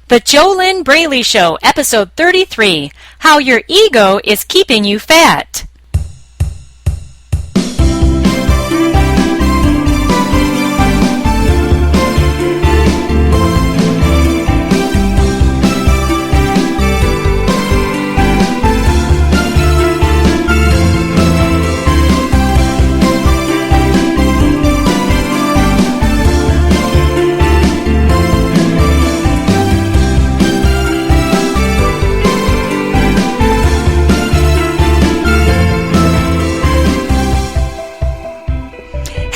The JoLynn Braley Show, Episode 33, How Your Ego is Keeping You Fat.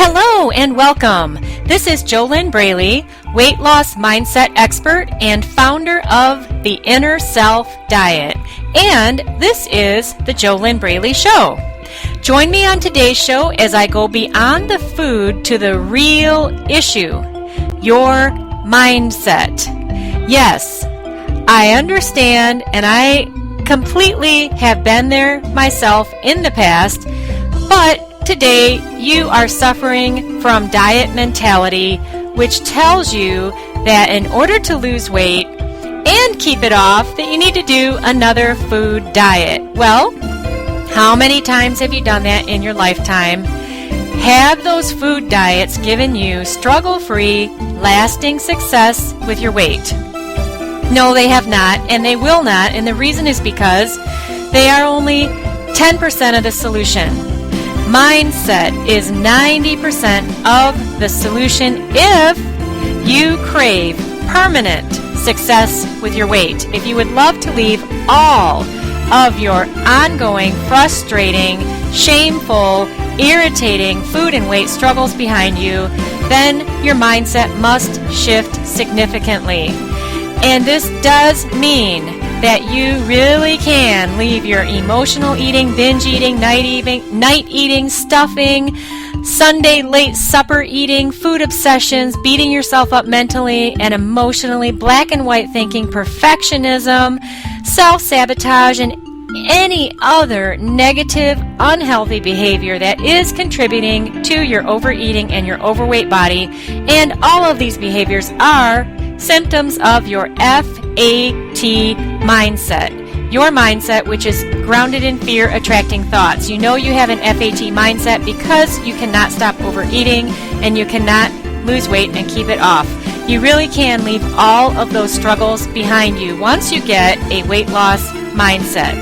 Hello and welcome. This is JoLynn Braley, weight loss mindset expert and founder of the Inner Self Diet. And this is the JoLynn Braley Show. Join me on today's show as I go beyond the food to the real issue, your mindset. Yes, I understand and I completely have been there myself in the past, but today, you are suffering from diet mentality, which tells you that in order to lose weight and keep it off, that you need to do another food diet. Well, how many times have you done that in your lifetime? Have those food diets given you struggle-free, lasting success with your weight? No, they have not, and they will not, and the reason is because they are only 10% of the solution. Mindset is 90% of the solution if you crave permanent success with your weight. If you would love to leave all of your ongoing, frustrating, shameful, irritating food and weight struggles behind you, then your mindset must shift significantly. And this does mean that you really can leave your emotional eating, binge eating, night eating, stuffing, Sunday late supper eating, food obsessions, beating yourself up mentally and emotionally, black and white thinking, perfectionism, self-sabotage, and any other negative, unhealthy behavior that is contributing to your overeating and your overweight body. And all of these behaviors are symptoms of your FAT mindset. Your mindset, which is grounded in fear, attracting thoughts. You know you have an FAT mindset because you cannot stop overeating and you cannot lose weight and keep it off. You really can leave all of those struggles behind you once you get a weight loss mindset.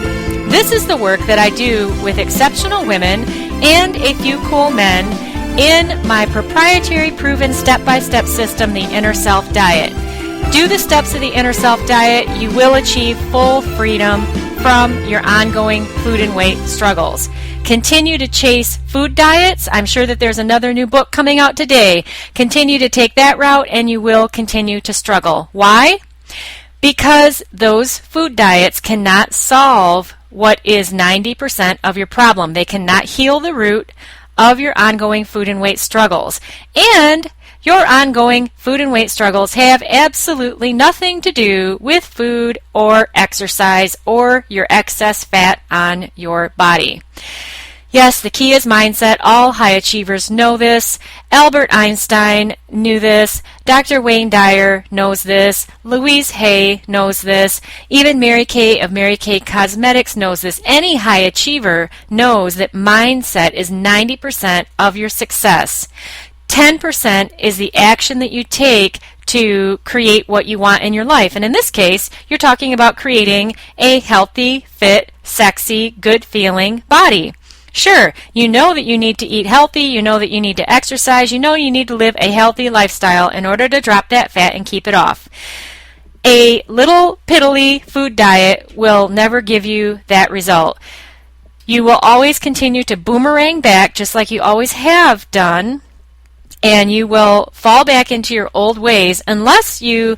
This is the work that I do with exceptional women and a few cool men in my proprietary proven step-by-step system, the Inner Self Diet. Do the steps of the Inner Self Diet, you will achieve full freedom from your ongoing food and weight struggles. Continue to chase food diets. I'm sure that there's another new book coming out today. Continue to take that route and you will continue to struggle. Why? Because those food diets cannot solve what is 90% of your problem. They cannot heal the root of your ongoing food and weight struggles. And your ongoing food and weight struggles have absolutely nothing to do with food or exercise or your excess fat on your body. Yes, the key is mindset. All high achievers know this. Albert Einstein knew this. Dr. Wayne Dyer knows this. Louise Hay knows this. Even Mary Kay of Mary Kay Cosmetics knows this. Any high achiever knows that mindset is 90% of your success. 10% is the action that you take to create what you want in your life. And in this case, you're talking about creating a healthy, fit, sexy, good-feeling body. Sure, you know that you need to eat healthy, you know that you need to exercise, you know you need to live a healthy lifestyle in order to drop that fat and keep it off. A little piddly food diet will never give you that result. You will always continue to boomerang back just like you always have done, and you will fall back into your old ways unless you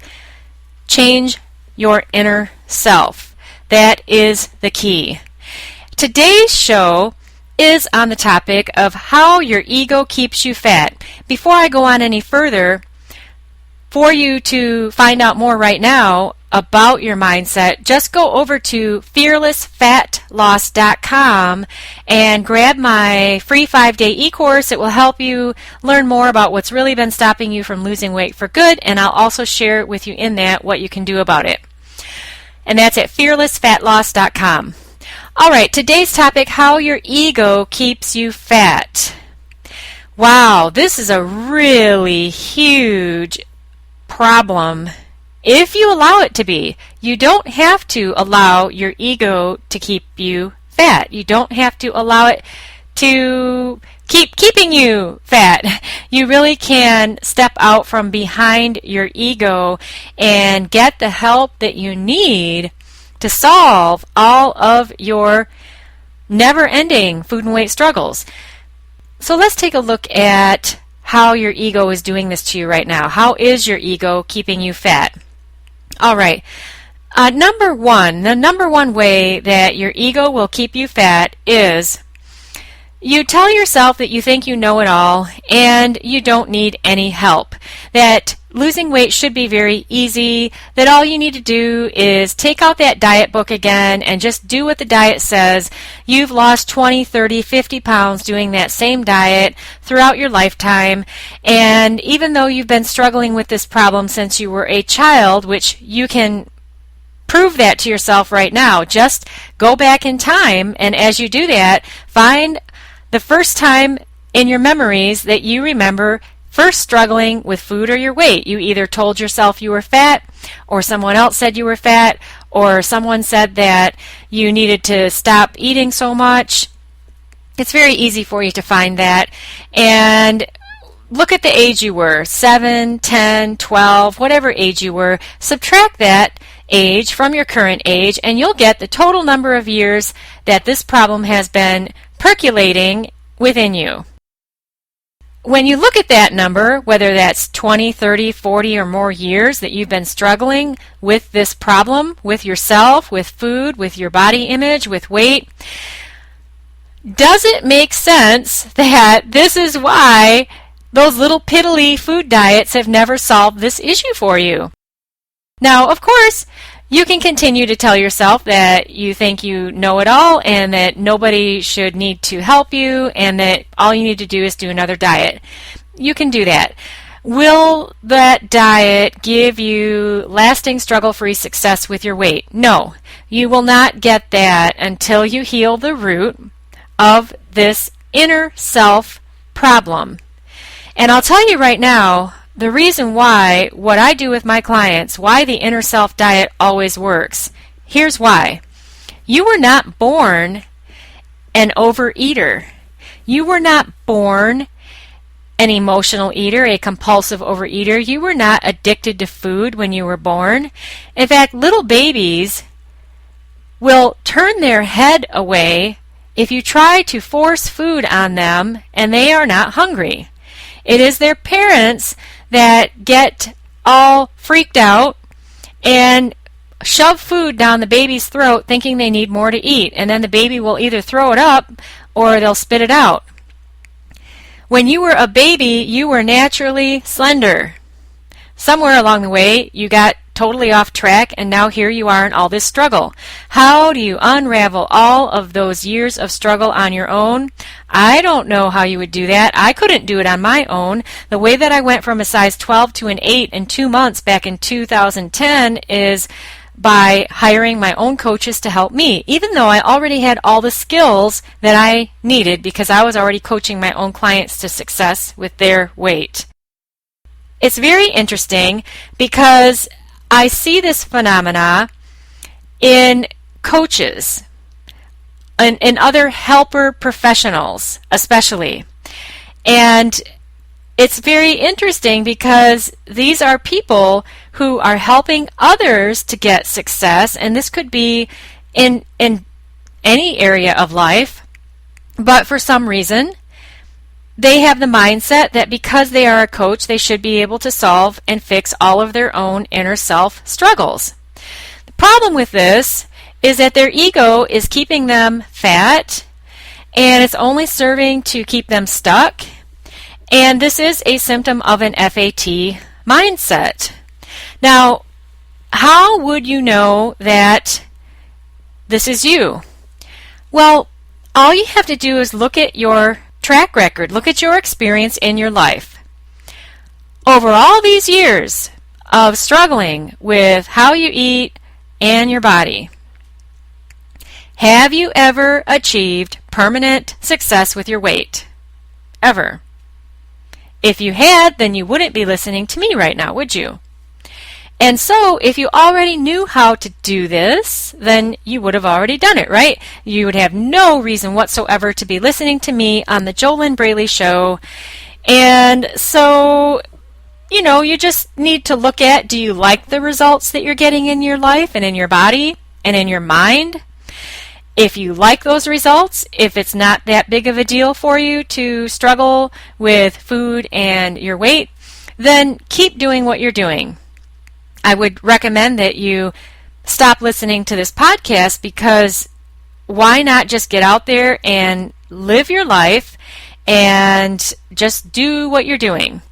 change your inner self. That is the key. Today's show is on the topic of how your ego keeps you fat. Before I go on any further, for you to find out more right now, about your mindset, just go over to fearlessfatloss.com and grab my free 5-day e-course. It will help you learn more about what's really been stopping you from losing weight for good, and I'll also share with you in that what you can do about it. And that's at fearlessfatloss.com. All right, today's topic, how your ego keeps you fat. Wow, this is a really huge problem if you allow it to be. You don't have to allow your ego to keep you fat. You don't have to allow it to keep keeping you fat. You really can step out from behind your ego and get the help that you need to solve all of your never-ending food and weight struggles. So let's take a look at how your ego is doing this to you right now. How is your ego keeping you fat? All right. The number one way that your ego will keep you fat is you tell yourself that you think you know it all and you don't need any help. That losing weight should be very easy, that all you need to do is take out that diet book again and just do what the diet says. You've lost 20, 30, 50 pounds doing that same diet throughout your lifetime, and even though you've been struggling with this problem since you were a child, which you can prove that to yourself right now, just go back in time, and as you do that, find the first time in your memories that you remember first struggling with food or your weight. You either told yourself you were fat, or someone else said you were fat, or someone said that you needed to stop eating so much. It's very easy for you to find that. And look at the age you were, 7, 10, 12, whatever age you were. Subtract that age from your current age, and you'll get the total number of years that this problem has been percolating within you. When you look at that number, whether that's 20, 30, 40 or more years that you've been struggling with this problem, with yourself, with food, with your body image, with weight, does it make sense that this is why those little piddly food diets have never solved this issue for you? Now, of course, you can continue to tell yourself that you think you know it all and that nobody should need to help you and that all you need to do is do another diet. You can do that. Will that diet give you lasting struggle-free success with your weight? No, you will not get that until you heal the root of this inner self problem. And I'll tell you right now, the reason why what I do with my clients, why the inner self diet always works, here's why. You were not born an overeater. You were not born an emotional eater, a compulsive overeater. You were not addicted to food when you were born. In fact, little babies will turn their head away if you try to force food on them and they are not hungry. It is their parents that get all freaked out and shove food down the baby's throat thinking they need more to eat, and then the baby will either throw it up or they'll spit it out. When you were a baby, you were naturally slender. Somewhere along the way, you got totally off track, and now here you are in all this struggle. How do you unravel all of those years of struggle on your own? I don't know how you would do that. I couldn't do it on my own. The way that I went from a size 12 to an 8 in 2 months back in 2010 is by hiring my own coaches to help me, even though I already had all the skills that I needed because I was already coaching my own clients to success with their weight. It's very interesting because I see this phenomena in coaches and in other helper professionals especially. And it's very interesting because these are people who are helping others to get success, and this could be in any area of life, but for some reason they have the mindset that because they are a coach, they should be able to solve and fix all of their own inner self struggles. The problem with this is that their ego is keeping them fat, and it's only serving to keep them stuck. And this is a symptom of an FAT mindset. Now, How would you know that this is you? Well, all you have to do is look at your track record, look at your experience in your life. Over all these years of struggling with how you eat and your body, have you ever achieved permanent success with your weight? Ever? If you had, then you wouldn't be listening to me right now, would you? And so, if you already knew how to do this, then you would have already done it, right? You would have no reason whatsoever to be listening to me on the JoLynn Braley Show. And so, you just need to look at, do you like the results that you're getting in your life and in your body and in your mind? If you like those results, if it's not that big of a deal for you to struggle with food and your weight, then keep doing what you're doing. I would recommend that you stop listening to this podcast, because why not just get out there and live your life and just do what you're doing?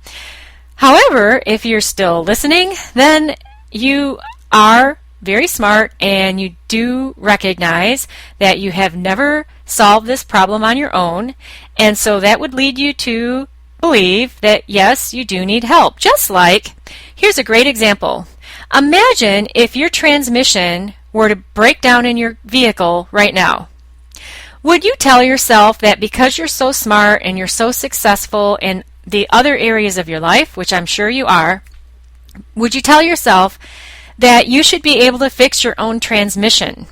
However, if you're still listening, then you are very smart and you do recognize that you have never solved this problem on your own, and so that would lead you to believe that yes, you do need help. Just like, here's a great example. Imagine if your transmission were to break down in your vehicle right now. Would you tell yourself that because you're so smart and you're so successful in the other areas of your life, which I'm sure you are, would you tell yourself that you should be able to fix your own transmission?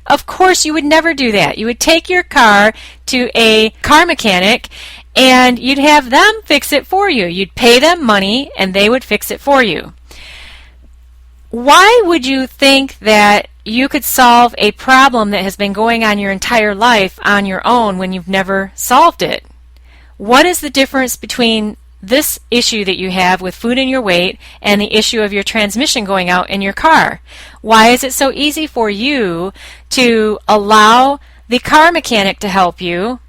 Of course, you would never do that. You would take your car to a car mechanic and you'd have them fix it for you. You'd pay them money and they would fix it for you. Why would you think that you could solve a problem that has been going on your entire life on your own when you've never solved it? What is the difference between this issue that you have with food and your weight and the issue of your transmission going out in your car? Why is it so easy for you to allow the car mechanic to help you,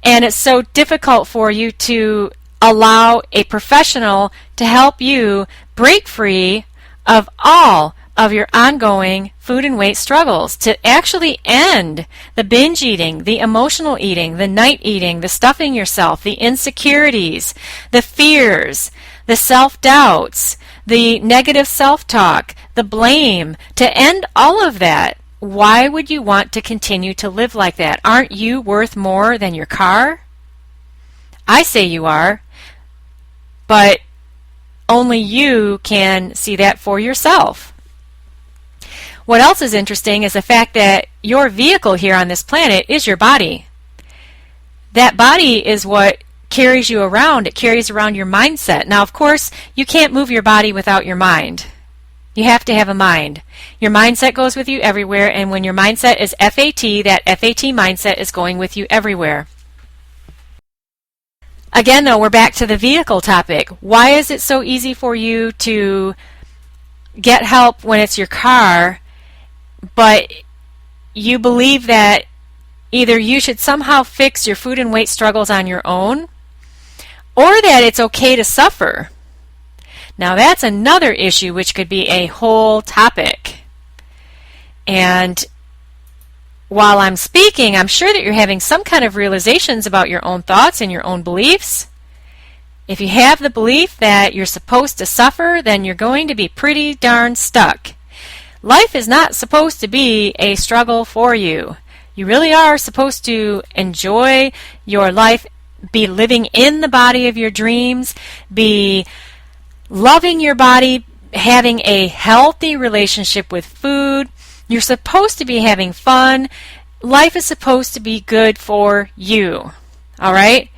and it's so difficult for you to allow a professional to help you break free of all of your ongoing food and weight struggles, to actually end the binge eating, the emotional eating, the night eating, the stuffing yourself, the insecurities, the fears, the self-doubts, the negative self-talk, the blame, to end all of that? Why would you want to continue to live like that? Aren't you worth more than your car? I say you are, but only you can see that for yourself. What else is interesting is the fact that your vehicle here on this planet is your body. That body is what carries you around. It carries around your mindset. Now, of course, you can't move your body without your mind. You have to have a mind. Your mindset goes with you everywhere, and when your mindset is FAT, that FAT mindset is going with you everywhere. Again, though, we're back to the vehicle topic. Why is it so easy for you to get help when it's your car, but you believe that either you should somehow fix your food and weight struggles on your own, or that it's okay to suffer? Now, that's another issue which could be a whole topic. And while I'm speaking, I'm sure that you're having some kind of realizations about your own thoughts and your own beliefs. If you have the belief that you're supposed to suffer, then you're going to be pretty darn stuck. Life is not supposed to be a struggle for you. You really are supposed to enjoy your life, be living in the body of your dreams, be loving your body, having a healthy relationship with food. You're supposed to be having fun. Life is supposed to be good for you. All right?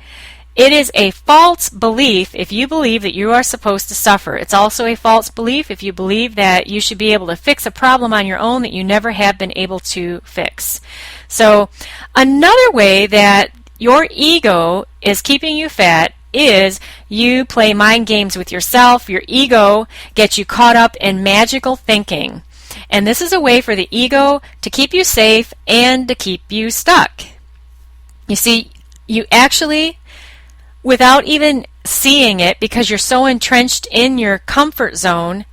It is a false belief if you believe that you are supposed to suffer. It's also a false belief if you believe that you should be able to fix a problem on your own that you never have been able to fix. So, another way that your ego is keeping you fat is you play mind games with yourself. Your ego gets you caught up in magical thinking. And this is a way for the ego to keep you safe and to keep you stuck. You see, you actually, without even seeing it, because you're so entrenched in your comfort zone,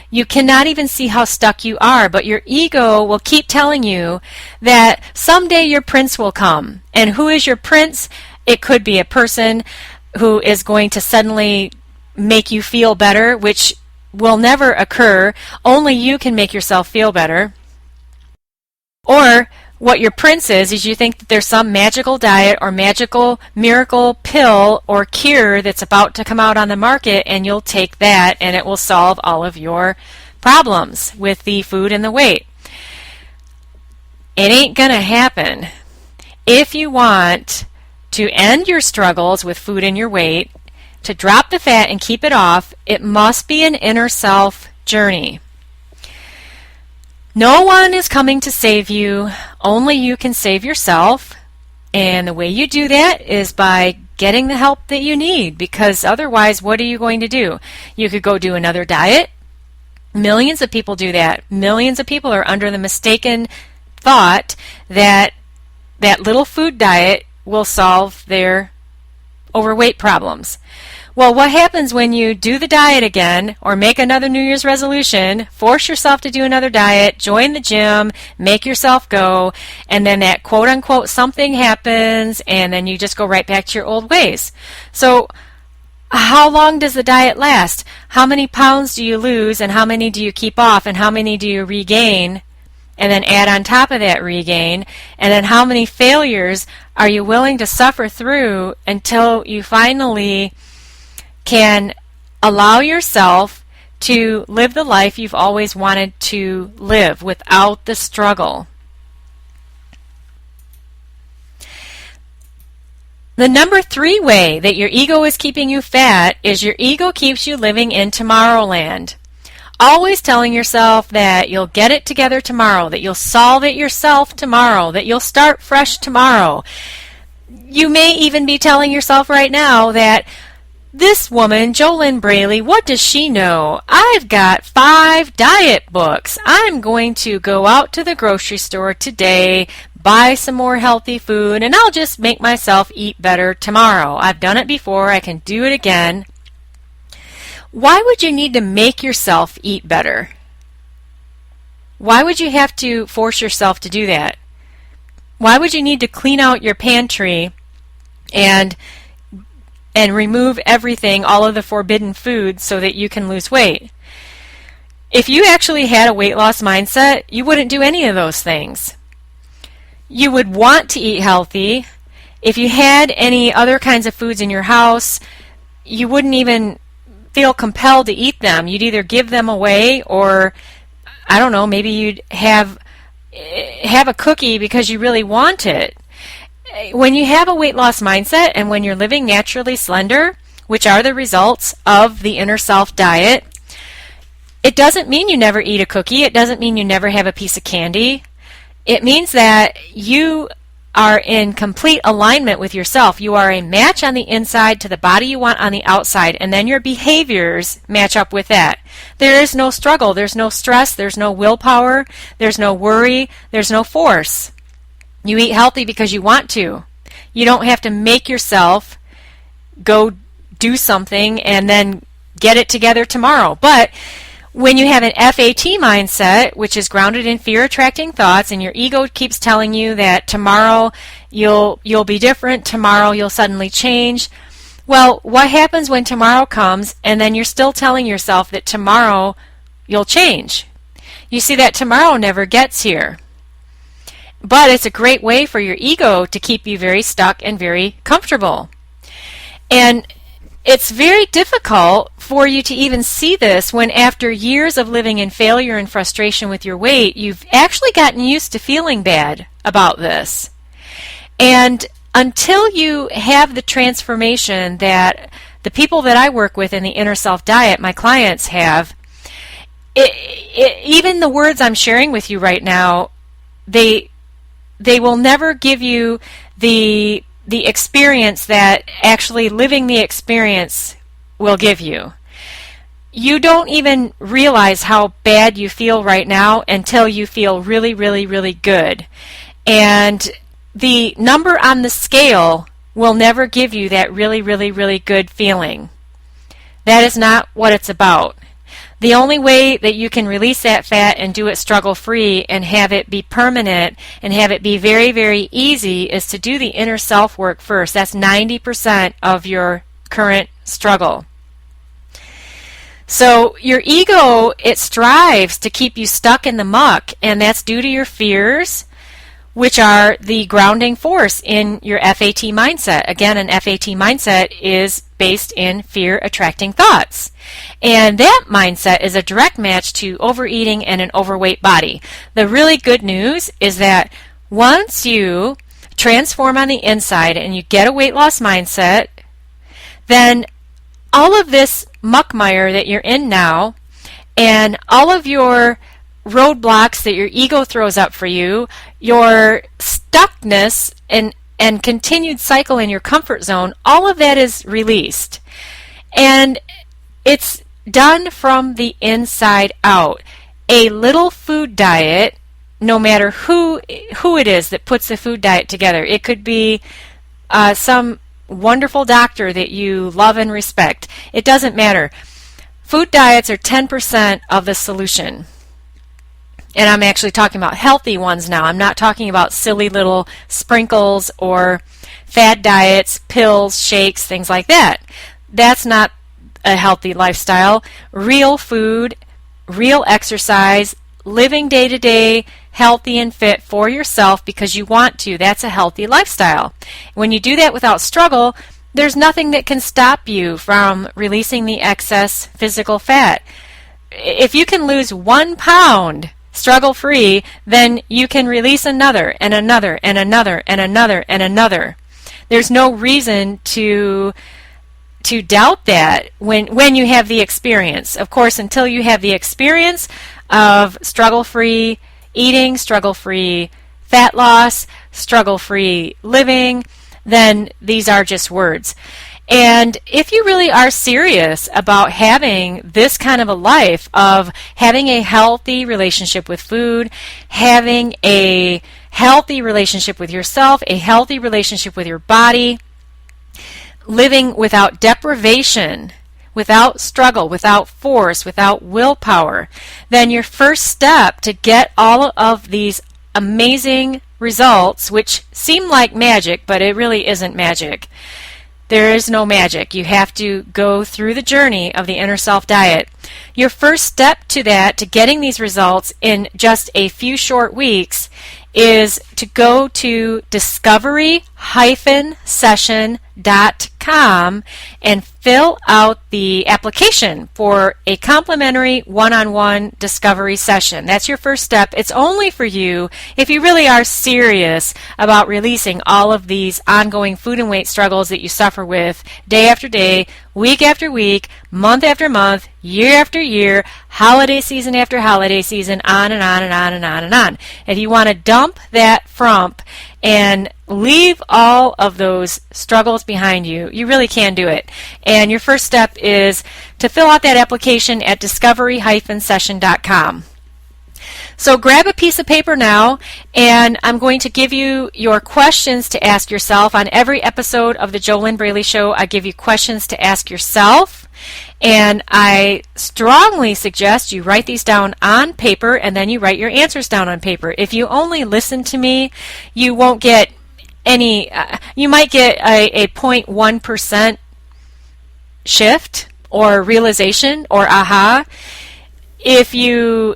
You cannot even see how stuck you are, but your ego will keep telling you that someday your prince will come. And who is your prince? It could be a person who is going to suddenly make you feel better, which will never occur. Only you can make yourself feel better. Or what your prince is you think that there's some magical diet or magical miracle pill or cure that's about to come out on the market, and you'll take that and it will solve all of your problems with the food and the weight. It ain't gonna happen. If you want to end your struggles with food and your weight, to drop the fat and keep it off, it must be an inner self journey. No one is coming to save you. Only you can save yourself. And the way you do that is by getting the help that you need, because otherwise, what are you going to do? You could go do another diet. Millions of people do that. Millions of people are under the mistaken thought that that little food diet will solve their overweight problems. Well, what happens when you do the diet again or make another New Year's resolution, force yourself to do another diet, join the gym, make yourself go, and then that quote-unquote something happens, and then you just go right back to your old ways. So how long does the diet last? How many pounds do you lose, and how many do you keep off, and how many do you regain, and then add on top of that regain, and then how many failures are you willing to suffer through until you finally can allow yourself to live the life you've always wanted to live without the struggle. The number 3 way that your ego is keeping you fat is your ego keeps you living in Tomorrowland. Always telling yourself that you'll get it together tomorrow, that you'll solve it yourself tomorrow, that you'll start fresh tomorrow. You may even be telling yourself right now that this woman, JoLynn Braley, what does she know? I've got 5 diet books. I'm going to go out to the grocery store today, buy some more healthy food, and I'll just make myself eat better tomorrow. I've done it before. I can do it again. Why would you need to make yourself eat better? Why would you have to force yourself to do that? Why would you need to clean out your pantry and remove everything, all of the forbidden foods, so that you can lose weight? If you actually had a weight loss mindset, you wouldn't do any of those things. You would want to eat healthy. If you had any other kinds of foods in your house, you wouldn't even feel compelled to eat them. You'd either give them away, or I don't know, maybe you'd have a cookie because you really want it. When you have a weight loss mindset and when you're living naturally slender, which are the results of the inner self diet, it doesn't mean you never eat a cookie. It doesn't mean you never have a piece of candy. It means that you are in complete alignment with yourself. You are a match on the inside to the body you want on the outside, and then your behaviors match up with that. There is no struggle. There's no stress. There's no willpower. There's no worry. There's no force. You eat healthy because you want to. You don't have to make yourself go do something and then get it together tomorrow. But when you have an FAT mindset, which is grounded in fear-attracting thoughts, and your ego keeps telling you that tomorrow you'll be different, tomorrow you'll suddenly change, well, what happens when tomorrow comes and then you're still telling yourself that tomorrow you'll change? You see, that tomorrow never gets here. But it's a great way for your ego to keep you very stuck and very comfortable. And it's very difficult for you to even see this when, after years of living in failure and frustration with your weight, you've actually gotten used to feeling bad about this. And until you have the transformation that the people that I work with in the Inner Self Diet, my clients, have, even the words I'm sharing with you right now, they will never give you the experience that actually living the experience will give you. You don't even realize how bad you feel right now until you feel really, really, really good. And the number on the scale will never give you that really, really, really good feeling. That is not what it's about. The only way that you can release that fat and do it struggle-free and have it be permanent and have it be very, very easy is to do the inner self work first. That's 90% of your current struggle. So your ego, it strives to keep you stuck in the muck, and that's due to your fears, which are the grounding force in your FAT mindset. Again, an FAT mindset is based in fear attracting thoughts. And that mindset is a direct match to overeating and an overweight body. The really good news is that once you transform on the inside and you get a weight loss mindset, then all of this muckmire that you're in now and all of your roadblocks that your ego throws up for you, your stuckness and continued cycle in your comfort zone, all of that is released. And it's done from the inside out. A little food diet, no matter who it is that puts the food diet together, it could be some wonderful doctor that you love and respect. It doesn't matter. Food diets are 10% of the solution. And I'm actually talking about healthy ones now. I'm not talking about silly little sprinkles or fad diets, pills, shakes, things like that. That's not a healthy lifestyle. Real food, real exercise, living day to day, healthy and fit for yourself because you want to. That's a healthy lifestyle. When you do that without struggle, there's nothing that can stop you from releasing the excess physical fat. If you can lose 1 pound struggle-free, then you can release another and another and another and another and another. There's no reason to doubt that when you have the experience. Of course, until you have the experience of struggle-free eating, struggle-free fat loss, struggle-free living, then these are just words. And if you really are serious about having this kind of a life of having a healthy relationship with food, having a healthy relationship with yourself, a healthy relationship with your body, living without deprivation, without struggle, without force, without willpower, then your first step to get all of these amazing results, which seem like magic, but it really isn't magic. There is no magic. You have to go through the journey of the inner self diet. Your first step to that, to getting these results in just a few short weeks, is to go to discovery-session.com and fill out the application for a complimentary one-on-one discovery session. That's your first step. It's only for you if you really are serious about releasing all of these ongoing food and weight struggles that you suffer with day after day, week after week, month after month, year after year, holiday season after holiday season, on and on and on and on and on. If you want to dump that frump and leave all of those struggles behind you, you really can do it. And your first step is to fill out that application at discovery-session.com. So grab a piece of paper now, and I'm going to give you your questions to ask yourself. On every episode of the JoLynn Braley Show, I give you questions to ask yourself, and I strongly suggest you write these down on paper, and then you write your answers down on paper. If you only listen to me, you won't get any, you might get a 0.1% shift or realization or aha. If you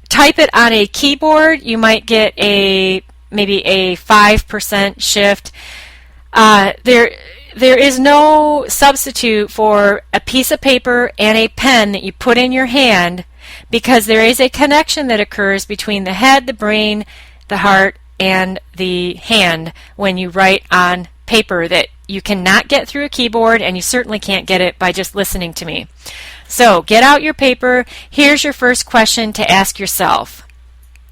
type it on a keyboard, you might get maybe a 5% shift. There is no substitute for a piece of paper and a pen that you put in your hand, because there is a connection that occurs between the head, the brain, the heart, and the hand when you write on paper that you cannot get through a keyboard, and you certainly can't get it by just listening to me. So get out your paper. Here's your first question to ask yourself.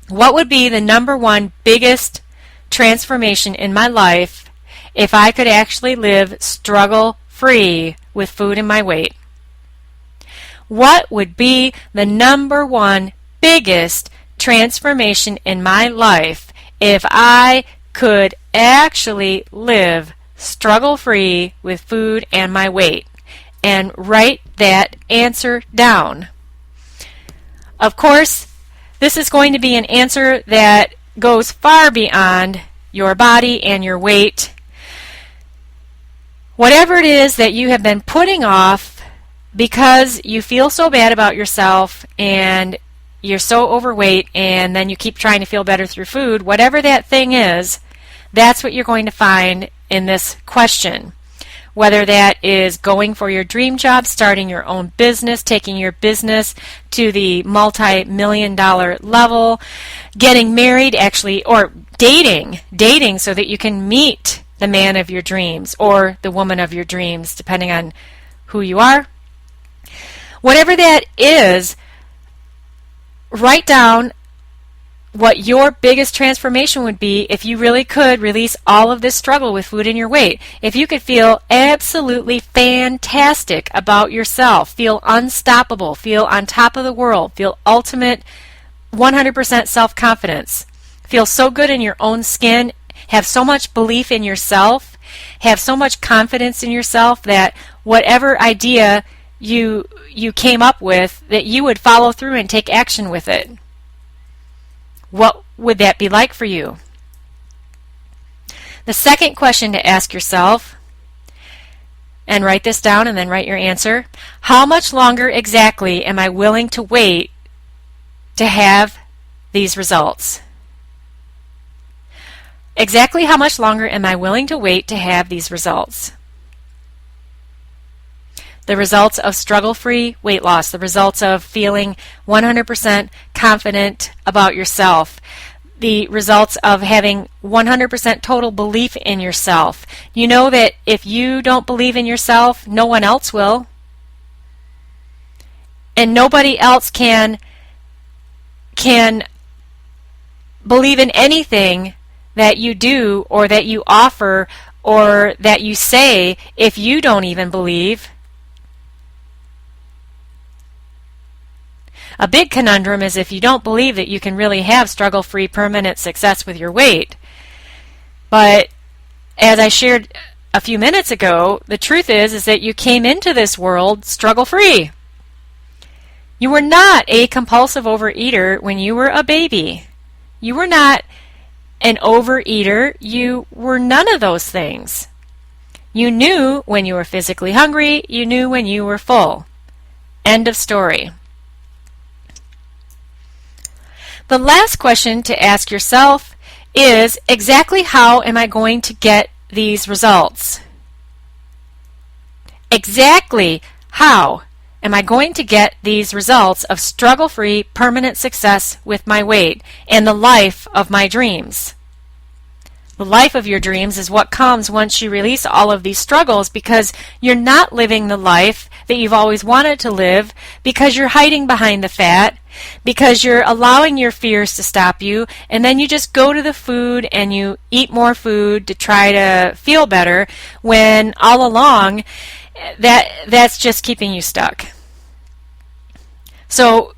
What would be the number one biggest transformation in my life if I could actually live struggle-free with food and my weight? What would be the number one biggest transformation in my life if I could actually live struggle-free with food and my weight? And write that answer down. Of course, this is going to be an answer that goes far beyond your body and your weight. Whatever it is that you have been putting off because you feel so bad about yourself and you're so overweight, and then you keep trying to feel better through food, whatever that thing is, that's what you're going to find in this question. Whether that is going for your dream job, starting your own business, taking your business to the multi-million-dollar level, getting married, actually, or dating so that you can meet the man of your dreams or the woman of your dreams, depending on who you are. Whatever that is, write down what your biggest transformation would be if you really could release all of this struggle with food and your weight. If you could feel absolutely fantastic about yourself, feel unstoppable, feel on top of the world, feel ultimate 100% self-confidence, feel so good in your own skin, have so much belief in yourself, have so much confidence in yourself that whatever idea you came up with, that you would follow through and take action with it. What would that be like for you? The second question to ask yourself, and write this down and then write your answer, how much longer exactly am I willing to wait to have these results? Exactly how much longer am I willing to wait to have these results? The results of struggle-free weight loss, the results of feeling 100% confident about yourself, the results of having 100% total belief in yourself. You know that if you don't believe in yourself, no one else will. And nobody else can believe in anything that you do or that you offer or that you say if you don't even believe. A big conundrum is if you don't believe that you can really have struggle-free permanent success with your weight. But as I shared a few minutes ago, the truth is that you came into this world struggle-free. You were not a compulsive overeater when you were a baby. You were not an overeater. You were none of those things. You knew when you were physically hungry. You knew when you were full. End of story. The last question to ask yourself is, exactly how am I going to get these results? Exactly how am I going to get these results of struggle-free permanent success with my weight and the life of my dreams? The life of your dreams is what comes once you release all of these struggles, because you're not living the life that you've always wanted to live, because you're hiding behind the fat, because you're allowing your fears to stop you, and then you just go to the food and you eat more food to try to feel better, when all along that's just keeping you stuck. So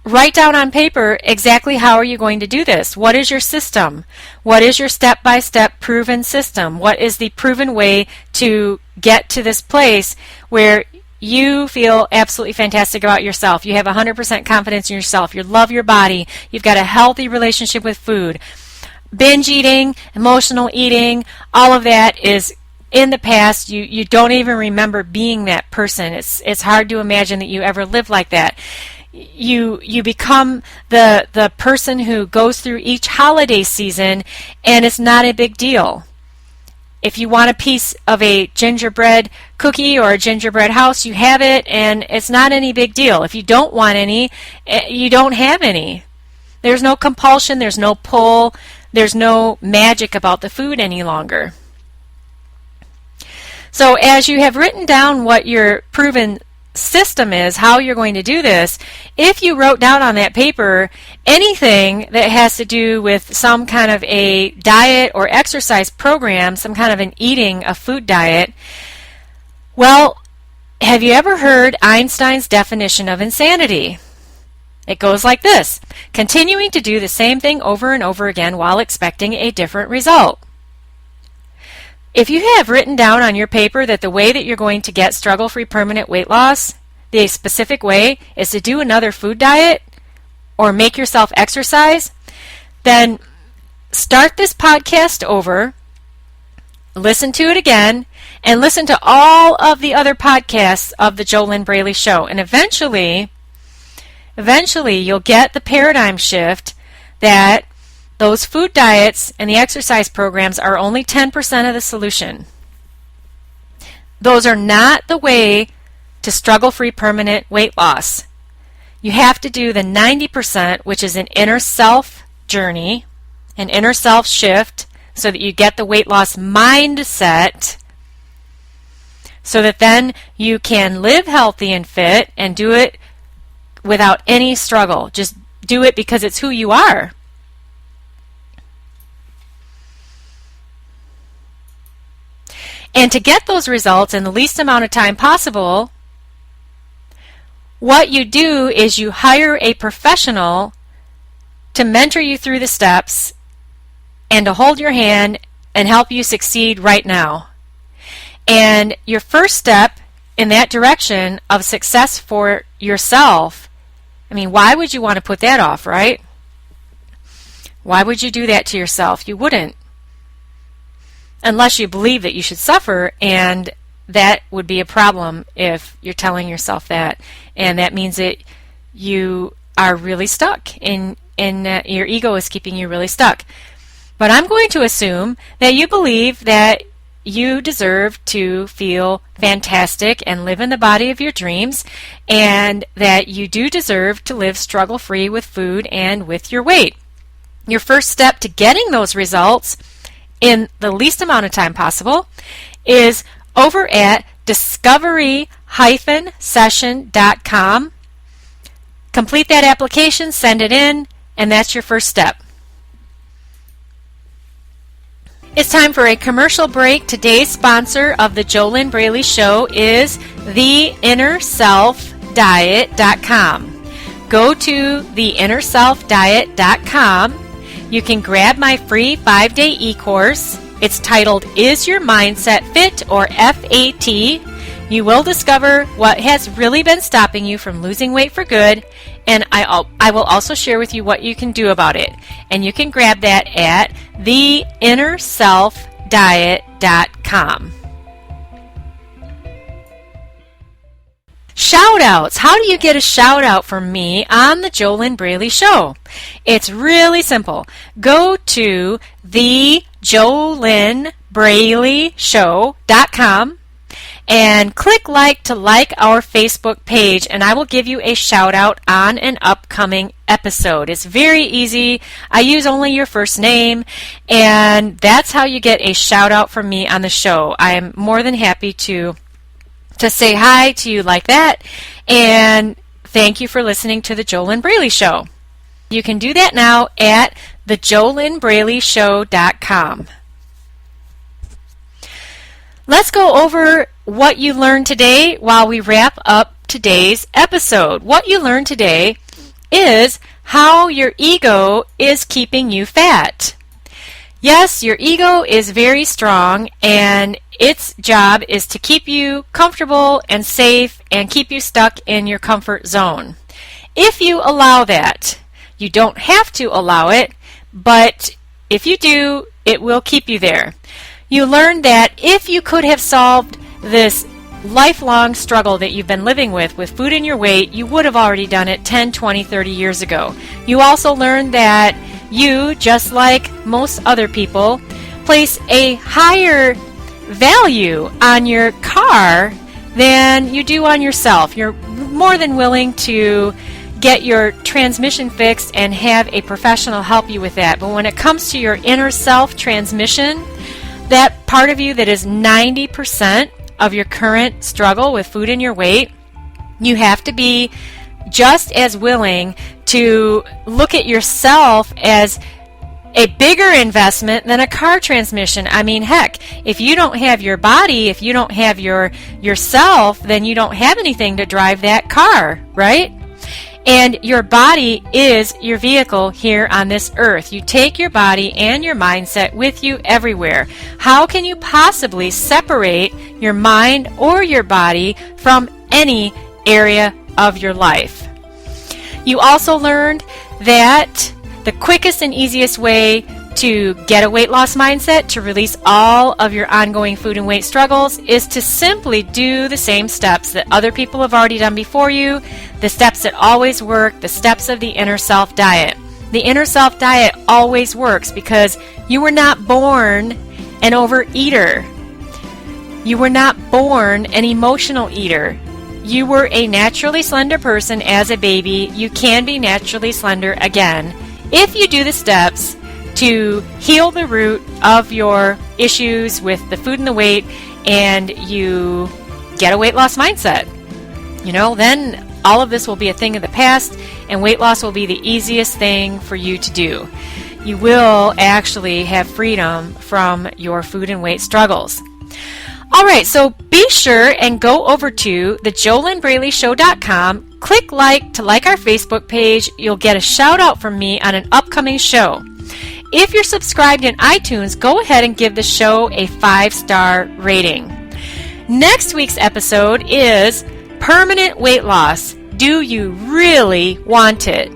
write down on paper exactly how are you going to do this. What is your system? What is your step-by-step proven system? What is the proven way to get to this place where you feel absolutely fantastic about yourself? You have 100% confidence in yourself. You love your body. You've got a healthy relationship with food. Binge eating, emotional eating, all of that is in the past. You don't even remember being that person. It's hard to imagine that you ever lived like that. You become the person who goes through each holiday season, and it's not a big deal. If you want a piece of a gingerbread cookie or a gingerbread house, you have it, and it's not any big deal. If you don't want any, you don't have any. There's no compulsion, there's no pull, there's no magic about the food any longer. So as you have written down what your proven system is, how you're going to do this, if you wrote down on that paper anything that has to do with some kind of a diet or exercise program, some kind of a food diet, well, have you ever heard Einstein's definition of insanity? It goes like this: continuing to do the same thing over and over again while expecting a different result. If you have written down on your paper that the way that you're going to get struggle-free permanent weight loss, the specific way is to do another food diet or make yourself exercise, then start this podcast over, listen to it again, and listen to all of the other podcasts of the JoLynn Braley Show. And eventually you'll get the paradigm shift that those food diets and the exercise programs are only 10% of the solution. Those are not the way to struggle-free permanent weight loss. You have to do the 90%, which is an inner self journey, an inner self shift, so that you get the weight loss mindset, so that then you can live healthy and fit and do it without any struggle. Just do it because it's who you are. And to get those results in the least amount of time possible, what you do is you hire a professional to mentor you through the steps and to hold your hand and help you succeed right now. And your first step in that direction of success for yourself, I mean, why would you want to put that off, right? Why would you do that to yourself? You wouldn't. Unless you believe that you should suffer, and that would be a problem if you're telling yourself that. And that means that you are really stuck, and your ego is keeping you really stuck. But I'm going to assume that you believe that you deserve to feel fantastic and live in the body of your dreams, and that you do deserve to live struggle-free with food and with your weight. Your first step to getting those results in the least amount of time possible is over at discovery-session.com. Complete that application, send it in, and that's your first step. It's time for a commercial break. Today's sponsor of the JoLynn Braley Show is theinnerselfdiet.com. Go to theinnerselfdiet.com. You can grab my free 5-day e-course. It's titled Is Your Mindset Fit, or FAT? You will discover what has really been stopping you from losing weight for good, and I will also share with you what you can do about it. And you can grab that at theinnerselfdiet.com. Shout outs. How do you get a shout out from me on the JoLynn Braley Show? It's really simple. Go to JoLynnBraleyShow.com and click like to like our Facebook page, and I will give you a shout out on an upcoming episode. It's very easy. I use only your first name, and that's how you get a shout out from me on the show. I am more than happy to say hi to you like that, and thank you for listening to the JoLynn Braley Show. You can do that now at thejolynnbraleyshow.com. Let's go over what you learned today while we wrap up today's episode. What you learned today is how your ego is keeping you fat. Yes, your ego is very strong, and its job is to keep you comfortable and safe and keep you stuck in your comfort zone. If you allow that, you don't have to allow it, but if you do, it will keep you there. You learned that if you could have solved this lifelong struggle that you've been living with food and your weight, you would have already done it 10, 20, 30 years ago. You also learned that you, just like most other people, place a higher value on your car than you do on yourself. You're more than willing to get your transmission fixed and have a professional help you with that. But when it comes to your inner self transmission, that part of you that is 90% of your current struggle with food and your weight, you have to be just as willing to look at yourself as a bigger investment than a car transmission. I mean, heck, if you don't have your body, if you don't have yourself, then you don't have anything to drive that car, right? And your body is your vehicle here on this earth. You take your body and your mindset with you everywhere. How can you possibly separate your mind or your body from any area of your life. You also learned that the quickest and easiest way to get a weight loss mindset, to release all of your ongoing food and weight struggles, is to simply do the same steps that other people have already done before you, the steps that always work, the steps of the inner self diet. The inner self diet always works because you were not born an overeater. You were not born an emotional eater. You were a naturally slender person as a baby. You can be naturally slender again if you do the steps to heal the root of your issues with the food and the weight, and you get a weight loss mindset. Then all of this will be a thing of the past, and weight loss will be the easiest thing for you to do. You will actually have freedom from your food and weight struggles. All right, so be sure and go over to theJoLynnBraleyShow.com. Click like to like our Facebook page. You'll get a shout out from me on an upcoming show. If you're subscribed in iTunes, go ahead and give the show a 5-star rating. Next week's episode is Permanent Weight Loss. Do you really want it?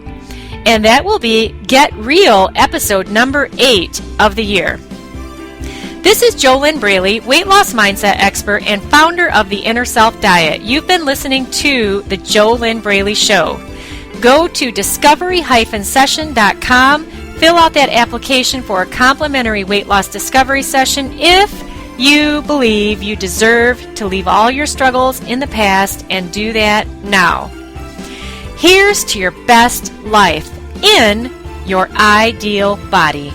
And that will be Get Real, episode number 8 of the year. This is JoLynn Braley, weight loss mindset expert and founder of the Inner Self Diet. You've been listening to the JoLynn Braley Show. Go to discovery-session.com, fill out that application for a complimentary weight loss discovery session if you believe you deserve to leave all your struggles in the past and do that now. Here's to your best life in your ideal body.